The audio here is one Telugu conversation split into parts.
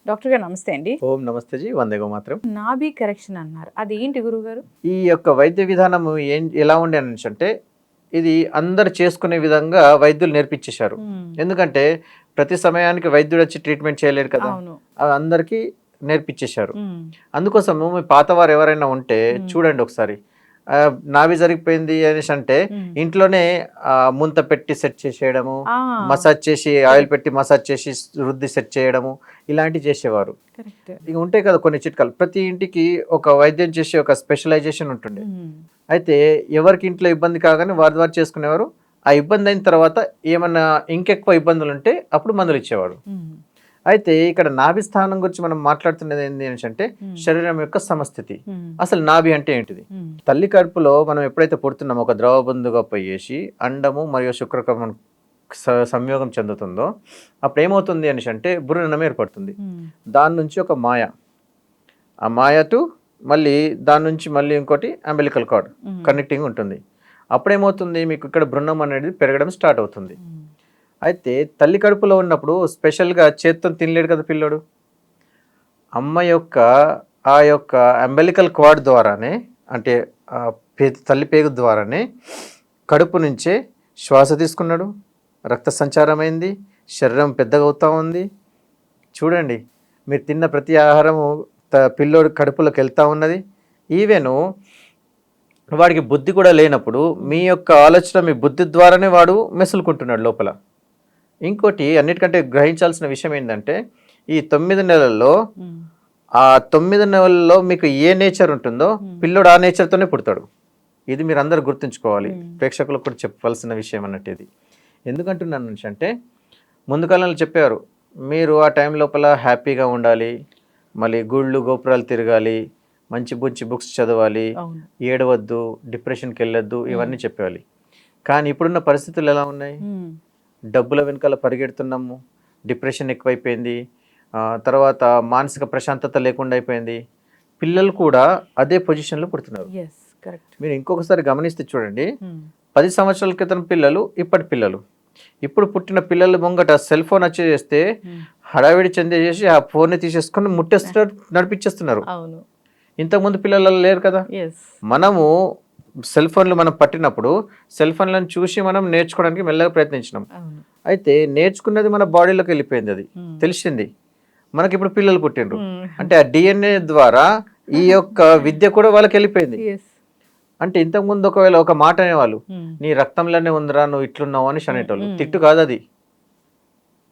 డాక్టర్ గారు నమస్తే అండి. ఓం నమస్తే జీ, వందే మాత్రం. నాభి కరెక్షన్ అన్నారు, అది ఏంటి గురుగారు? ఈ యొక్క వైద్య విధానం ఎలా ఉండే అంటే ఇది అందరు చేసుకునే విధంగా వైద్యులు నేర్పించేశారు. ఎందుకంటే ప్రతి సమయానికి వైద్యుడు వచ్చి ట్రీట్మెంట్ చేయలేరు కదా, అది అందరికీ నేర్పించేశారు. అందుకోసము మీ పాతవారు ఎవరైనా ఉంటే చూడండి ఒకసారి, నాభి జరిగిపోయింది అనేసి అంటే ఇంట్లోనే ముంత పెట్టి సెట్ చేసేయడము, మసాజ్ చేసి ఆయిల్ పెట్టి మసాజ్ చేసి రుద్ది సెట్ చేయడము, ఇలాంటివి చేసేవారు. ఇక ఉంటాయి కదా కొన్ని చిట్కాలు, ప్రతి ఇంటికి ఒక వైద్యం చేసే ఒక స్పెషలైజేషన్ ఉంటుండే. అయితే ఎవరికి ఇంట్లో ఇబ్బంది కాగానే వారు చేసుకునేవారు. ఆ ఇబ్బంది అయిన తర్వాత ఏమన్నా ఇంకెక్కువ ఇబ్బందులు ఉంటే అప్పుడు మందులు ఇచ్చేవాడు. అయితే ఇక్కడ నాభి స్థానం గురించి మనం మాట్లాడుతున్నది ఏంటి అంటే శరీరం యొక్క సమస్థితి. అసలు నాభి అంటే ఏంటిది? తల్లి కడుపులో మనం ఎప్పుడైతే పుడుతున్నామో ఒక ద్రవ బంధుగా పోయేసి అండము మరియు శుక్రకర్మం సంయోగం చెందుతుందో అప్పుడు ఏమవుతుంది అనేసి అంటే భ్రూణం ఏర్పడుతుంది. దాని నుంచి ఒక మాయ, ఆ మాయతో మళ్ళీ దాని నుంచి మళ్ళీ ఇంకోటి అంబెలికల్ కార్డ్ కనెక్టింగ్ ఉంటుంది. అప్పుడేమవుతుంది, మీకు ఇక్కడ భ్రూణం అనేది పెరగడం స్టార్ట్ అవుతుంది. అయితే తల్లి కడుపులో ఉన్నప్పుడు స్పెషల్గా చేత్తో తినలేడు కదా పిల్లోడు. అమ్మ యొక్క ఆ యొక్క అంబెలికల్ కార్డ్ ద్వారానే, అంటే తల్లి పేగు ద్వారానే కడుపు నుంచే శ్వాస తీసుకున్నాడు, రక్త సంచారమైంది, శరీరం పెద్దగా అవుతూ ఉంది. చూడండి, మీరు తిన్న ప్రతి ఆహారము పిల్లోడు కడుపులోకి వెళ్తూ ఉన్నది. ఈవెను వాడికి బుద్ధి కూడా లేనప్పుడు మీ యొక్క ఆలోచన మీ బుద్ధి ద్వారానే వాడు మెసులుకుంటున్నాడు లోపల. ఇంకోటి అన్నిటికంటే గ్రహించాల్సిన విషయం ఏంటంటే ఈ 9 నెలల్లో ఆ 9 నెలల్లో మీకు ఏ నేచర్ ఉంటుందో పిల్లోడు ఆ నేచర్తోనే పుడతాడు. ఇది మీరు అందరూ గుర్తుంచుకోవాలి, ప్రేక్షకులకు కూడా చెప్పవలసిన విషయం అన్నట్టు. ఇది ఎందుకంటున్నాను అంటే ముందు కాలంలో చెప్పారు, మీరు ఆ టైం లోపల హ్యాపీగా ఉండాలి, మళ్ళీ గుళ్ళు గోపురాలు తిరగాలి, మంచి బుక్స్ చదవాలి, ఏడవద్దు, డిప్రెషన్కి వెళ్ళొద్దు, ఇవన్నీ చెప్పాలి. కానీ ఇప్పుడున్న పరిస్థితులు ఎలా ఉన్నాయి? డబ్బుల వెనకాల పరిగెడుతున్నాము, డిప్రెషన్ ఎక్కువైపోయింది, తర్వాత మానసిక ప్రశాంతత లేకుండా అయిపోయింది. పిల్లలు కూడా అదే పొజిషన్లో పుడుతున్నారు. మీరు ఇంకొకసారి గమనిస్తే చూడండి, 10 సంవత్సరాల క్రితం పిల్లలు, ఇప్పటి పిల్లలు, ఇప్పుడు పుట్టిన పిల్లలు ముంగట సెల్ ఫోన్ వచ్చేస్తే హడావిడి చెందేసి ఆ ఫోన్ని తీసేసుకొని ముట్టేస్తున్నారు, నడిపించేస్తున్నారు. ఇంతకుముందు పిల్లలు లేరు కదా. మనము సెల్ ఫోన్లు మనం పట్టినప్పుడు సెల్ ఫోన్లను చూసి మనం నేర్చుకోవడానికి మెల్లగా ప్రయత్నించినాం. అయితే నేర్చుకున్నది మన బాడీలోకి వెళ్ళిపోయింది, అది తెలిసింది. మనకి ఇప్పుడు పిల్లలు పుట్టిండ్రు అంటే ఆ DNA ద్వారా ఈ యొక్క విద్య కూడా వాళ్ళకి వెళ్ళిపోయింది. అంటే ఇంతకుముందు ఒకవేళ ఒక మాట అనేవాళ్ళు, నీ రక్తంలోనే ఉందిరా నువ్వు ఇట్లున్నావు అని అనేటోళ్ళు. తిట్టు కాదు అది,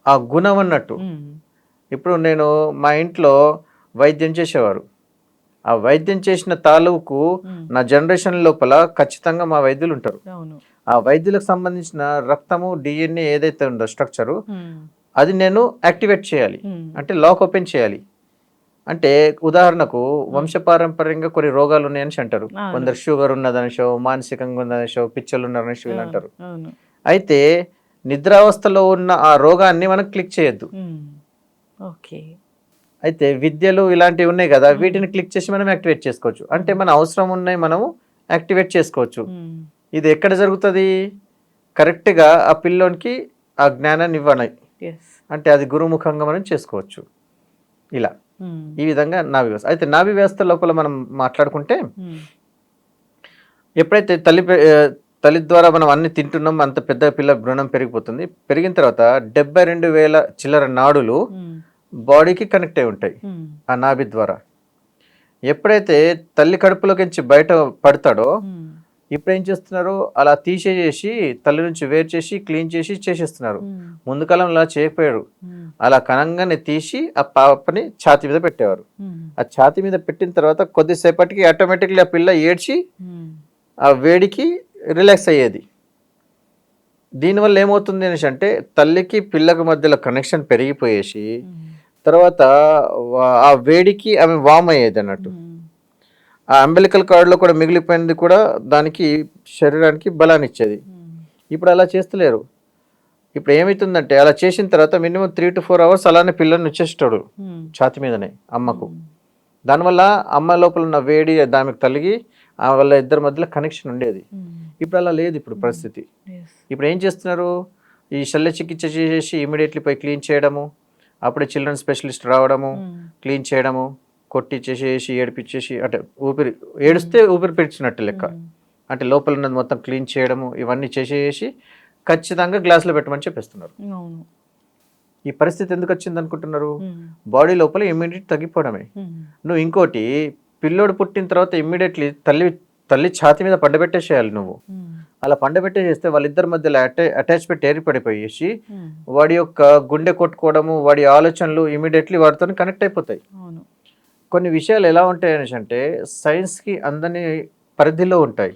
ఆ గుణం అన్నట్టు. ఇప్పుడు నేను మా ఇంట్లో వైద్యం చేసేవారు, ఆ వైద్యం చేసిన తాలూకు నా జనరేషన్ లోపల ఖచ్చితంగా మా వైద్యులు ఉంటారు. ఆ వైద్యులకు సంబంధించిన రక్తము DNA ఏదైతే ఉందో స్ట్రక్చరు, అది నేను యాక్టివేట్ చేయాలి, అంటే లాక్ ఓపెన్ చేయాలి. అంటే ఉదాహరణకు వంశపారంపర్యంగా కొన్ని రోగాలు ఉన్నాయని అంటారు. కొందరు షుగర్ ఉన్నదనిషో, మానసికంగా ఉన్నదనిషో, పిచ్చలు ఉన్నారనిషో ఇలా అంటారు. అయితే నిద్రావస్థలో ఉన్న ఆ రోగాన్ని మనం క్లిక్ చేయొద్దు. అయితే విద్యలు ఇలాంటివి ఉన్నాయి కదా, వీటిని క్లిక్ చేసి మనం యాక్టివేట్ చేసుకోవచ్చు. అంటే మన అవసరం ఉన్నాయి మనము యాక్టివేట్ చేసుకోవచ్చు. ఇది ఎక్కడ జరుగుతుంది? కరెక్ట్గా ఆ పిల్లోనికి ఆ జ్ఞానాన్ని ఇవ్వాలి, అంటే అది గురుముఖంగా మనం చేసుకోవచ్చు. ఇలా ఈ విధంగా నాభి వ్యవస్థ. అయితే నాభి వ్యవస్థ లోపల మనం మాట్లాడుకుంటే ఎప్పుడైతే తల్లి ద్వారా మనం అన్ని తింటున్నాం, అంత పెద్ద పిల్ల భ్రూణం పెరిగిపోతుంది. పెరిగిన తర్వాత 72,000 చిల్లర నాడులు బాడీకి కనెక్ట్ అయి ఉంటాయి ఆ నాభి ద్వారా. ఎప్పుడైతే తల్లి కడుపులోకి బయట పడతాడో ఇప్పుడు ఏం చేస్తున్నారు, అలా తీసేసి తల్లి నుంచి వేరు చేసి క్లీన్ చేసి చేసేస్తున్నారు. ముందు కాలంలో అలా చేయకపోయారు. అలా కనంగానే తీసి ఆ పాపని ఛాతి మీద పెట్టేవారు. ఆ ఛాతి మీద పెట్టిన తర్వాత కొద్దిసేపటికి ఆటోమేటిక్లీ ఆ పిల్ల ఏడ్చి ఆ వేడికి రిలాక్స్ అయ్యేది. దీనివల్ల ఏమవుతుంది అనేసి అంటే తల్లికి పిల్లకి మధ్యలో కనెక్షన్ పెరిగిపోయేసి తర్వాత ఆ వేడికి ఆమె వామ్ అయ్యేది అన్నట్టు. ఆ అంబెలికల్ కార్డ్లో కూడా మిగిలిపోయింది కూడా దానికి శరీరానికి బలాన్ని ఇచ్చేది. ఇప్పుడు అలా చేస్తలేరు. ఇప్పుడు ఏమవుతుందంటే అలా చేసిన తర్వాత మినిమం 3 to 4 hours అలానే పిల్లల్ని వచ్చేస్తాడు ఛాతి మీదనే అమ్మకు. దానివల్ల అమ్మ లోపల ఉన్న వేడి దానికి తలిగి వాళ్ళ ఇద్దరి మధ్యలో కనెక్షన్ ఉండేది. ఇప్పుడు అలా లేదు ఇప్పుడు పరిస్థితి. ఇప్పుడు ఏం చేస్తున్నారు, ఈ శల్య చికిత్స చేసేసి ఇమీడియట్లీ పోయి క్లీన్ చేయడము, అప్పుడే చిల్డ్రన్ స్పెషలిస్ట్ రావడము, క్లీన్ చేయడము, కొట్టిచ్చేసేసి ఏడిపించేసి అంటే ఏడిస్తే ఊపిరి పీల్చినట్టు లెక్క, అంటే లోపల ఉన్నది మొత్తం క్లీన్ చేయడము, ఇవన్నీ చేసేసి ఖచ్చితంగా గ్లాసులో పెట్టమని చెప్పేస్తున్నారు. ఈ పరిస్థితి ఎందుకు వచ్చింది అనుకుంటున్నారు, బాడీ లోపల ఇమ్మీడియట్ తగ్గిపోవడమే. నువ్వు ఇంకోటి, పిల్లోడు పుట్టిన తర్వాత ఇమ్మీడియట్లీ తల్లి ఛాతి మీద పండబెట్టేసేయాలి. నువ్వు అలా పండబెట్టేసేస్తే వాళ్ళిద్దరి మధ్యలో అటాచ్మెంట్ ఏర్పడిపోయేసి వాడి యొక్క గుండె కొట్టుకోవడము, వాడి ఆలోచనలు ఇమీడియట్లీ వాడితో కనెక్ట్ అయిపోతాయి. కొన్ని విషయాలు ఎలా ఉంటాయి అనేసి అంటే సైన్స్కి అందని పరిధిలో ఉంటాయి.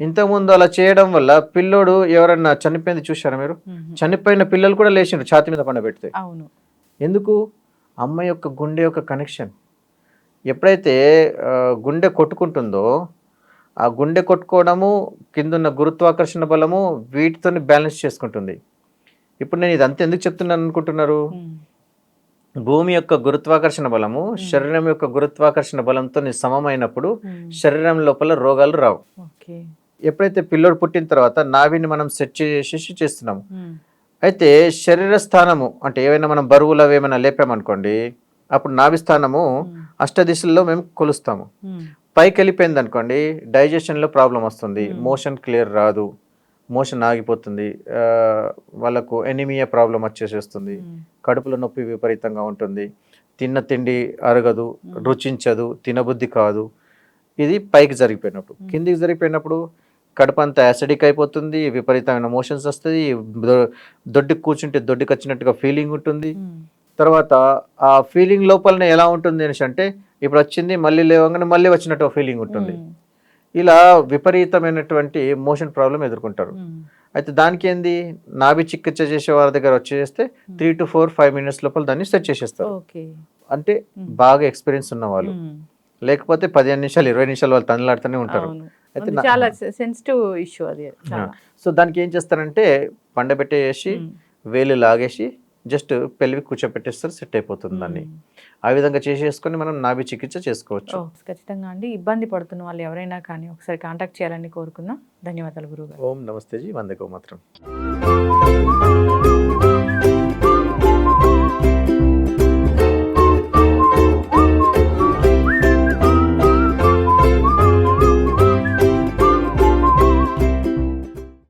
ఇంతకుముందు అలా చేయడం వల్ల పిల్లోడు ఎవరన్నా చనిపోయింది చూశారా మీరు? చనిపోయిన పిల్లలు కూడా లేచిండ్రు ఛాతి మీద పండబెడితే. ఎందుకు? అమ్మ యొక్క గుండె యొక్క కనెక్షన్. ఎప్పుడైతే గుండె కొట్టుకుంటుందో ఆ గుండె కొట్టుకోవడము, కిందున్న గురుత్వాకర్షణ బలము వీటితో బ్యాలెన్స్ చేసుకుంటుంది. ఇప్పుడు నేను ఇదంతా ఎందుకు చెప్తున్నాను అనుకుంటున్నారు, భూమి యొక్క గురుత్వాకర్షణ బలము శరీరం యొక్క గురుత్వాకర్షణ బలంతో సమమైనప్పుడు శరీరం లోపల రోగాలు రావు. ఎప్పుడైతే పిల్లోడు పుట్టిన తర్వాత నాభిని మనం సెట్ చేసేసి చేస్తున్నాము, అయితే శరీర స్థానము అంటే ఏవైనా మనం బరువులు అవి ఏమైనా లేపామనుకోండి, అప్పుడు నాభి స్థానము అష్టదిశల్లో మేము కొలుస్తాము. పైకి వెళ్ళిపోయింది అనుకోండి, డైజెషన్లో ప్రాబ్లం వస్తుంది, మోషన్ క్లియర్ రాదు, మోషన్ ఆగిపోతుంది, వాళ్ళకు ఎనిమియా ప్రాబ్లం వచ్చేసేస్తుంది, కడుపులో నొప్పి విపరీతంగా ఉంటుంది, తిన్న తిండి అరగదు, రుచించదు, తినబుద్ధి కాదు. ఇది పైకి జరిగిపోయినప్పుడు. కిందికి జరిగిపోయినప్పుడు కడుపు అంతా యాసిడిక్ అయిపోతుంది, విపరీతమైన మోషన్స్ వస్తుంది, దొడ్డికి కూర్చుంటే దొడ్డికి వచ్చినట్టుగా ఫీలింగ్ ఉంటుంది. తర్వాత ఆ ఫీలింగ్ లోపలనే ఎలా ఉంటుంది అనేసి అంటే ఇప్పుడు వచ్చింది మళ్ళీ లేవగానే మళ్ళీ వచ్చినట్టు ఫీలింగ్ ఉంటుంది. ఇలా విపరీతమైనటువంటి మోషన్ ప్రాబ్లం ఎదుర్కొంటారు. అయితే దానికి ఏంది, నాభి చికిత్స చేసే వారి దగ్గర వచ్చేస్తే 3 to 5 minutes లోపల దాన్ని సెట్ చేసేస్తారు. అంటే బాగా ఎక్స్పీరియన్స్ ఉన్న వాళ్ళు, లేకపోతే 15 నిమిషాలు 20 నిమిషాలు వాళ్ళు తనలాడుతూనే ఉంటారు. అయితే చాలా సెన్సిటివ్ ఇష్యూ అది. సో దానికి ఏం చేస్తారంటే పండబెట్టేసి వేలు లాగేసి జస్ట్ పెళ్ళికి కూర్చోపెట్టేస్తారు, సెట్ అయిపోతుంది. దాన్ని ఆ విధంగా చేసేసుకొని మనం నాభి చికిత్స చేసుకోవచ్చు. ఖచ్చితంగా అండి. ఇబ్బంది పడుతున్న వాళ్ళు ఎవరైనా కానీ ఒకసారి కాంటాక్ట్ చేయాలని కోరుకుందాం. ధన్యవాదాలు గురువు గారు. ఓం నమస్తే జీ, వందే గోమాతరం.